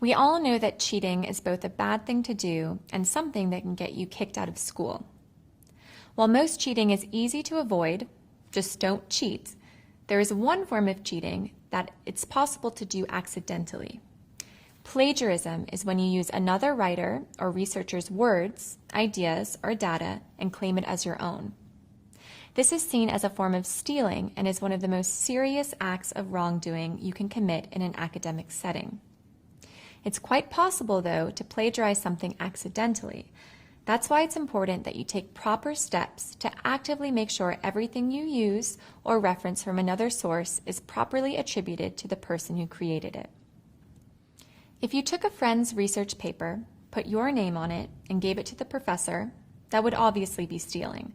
We all know that cheating is both a bad thing to do and something that can get you kicked out of school. While most cheating is easy to avoid, just don't cheat, there is one form of cheating that it's possible to do accidentally. Plagiarism is when you use another writer or researcher's words, ideas, or data and claim it as your own. This is seen as a form of stealing and is one of the most serious acts of wrongdoing you can commit in an academic setting. It's quite possible, though, to plagiarize something accidentally. That's why it's important that you take proper steps to actively make sure everything you use or reference from another source is properly attributed to the person who created it. If you took a friend's research paper, put your name on it, and gave it to the professor, that would obviously be stealing.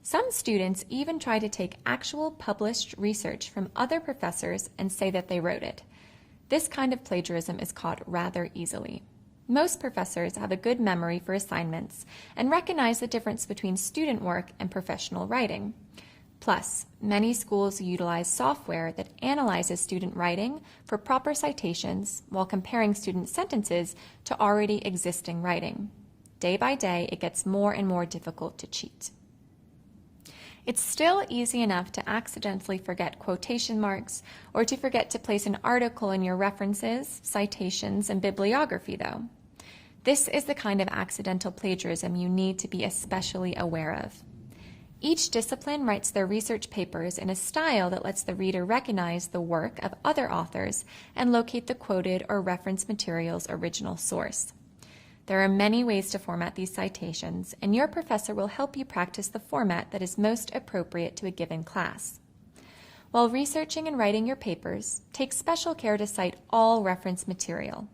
Some students even try to take actual published research from other professors and say that they wrote it. This kind of plagiarism is caught rather easily. Most professors have a good memory for assignments and recognize the difference between student work and professional writing. Plus, many schools utilize software that analyzes student writing for proper citations while comparing student sentences to already existing writing. Day by day, it gets more and more difficult to cheat. It's still easy enough to accidentally forget quotation marks or to forget to place an article in your references, citations, and bibliography, though. This is the kind of accidental plagiarism you need to be especially aware of. Each discipline writes their research papers in a style that lets the reader recognize the work of other authors and locate the quoted or referenced material's original source. There are many ways to format these citations, and your professor will help you practice the format that is most appropriate to a given class. While researching and writing your papers, take special care to cite all reference material.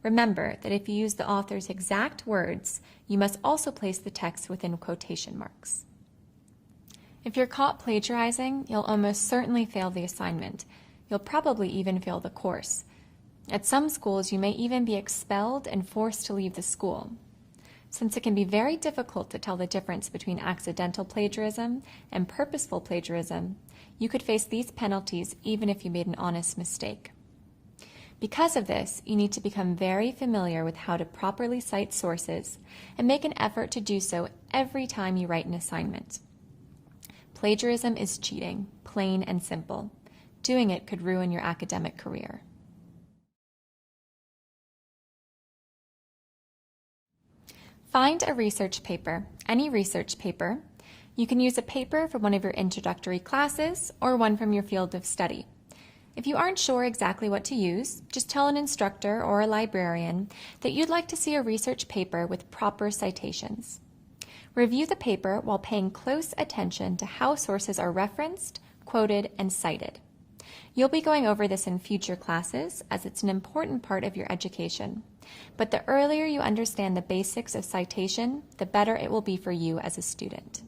Remember that if you use the author's exact words, you must also place the text within quotation marks. If you're caught plagiarizing, you'll almost certainly fail the assignment. You'll probably even fail the course. At some schools, you may even be expelled and forced to leave the school. Since it can be very difficult to tell the difference between accidental plagiarism and purposeful plagiarism, you could face these penalties even if you made an honest mistake. Because of this, you need to become very familiar with how to properly cite sources and make an effort to do so every time you write an assignment. Plagiarism is cheating, plain and simple. Doing it could ruin your academic career. Find a research paper, any research paper. You can use a paper from one of your introductory classes or one from your field of study. If you aren't sure exactly what to use, just tell an instructor or a librarian that you'd like to see a research paper with proper citations. Review the paper while paying close attention to how sources are referenced, quoted, and cited. You'll be going over this in future classes as it's an important part of your education. But the earlier you understand the basics of citation, the better it will be for you as a student.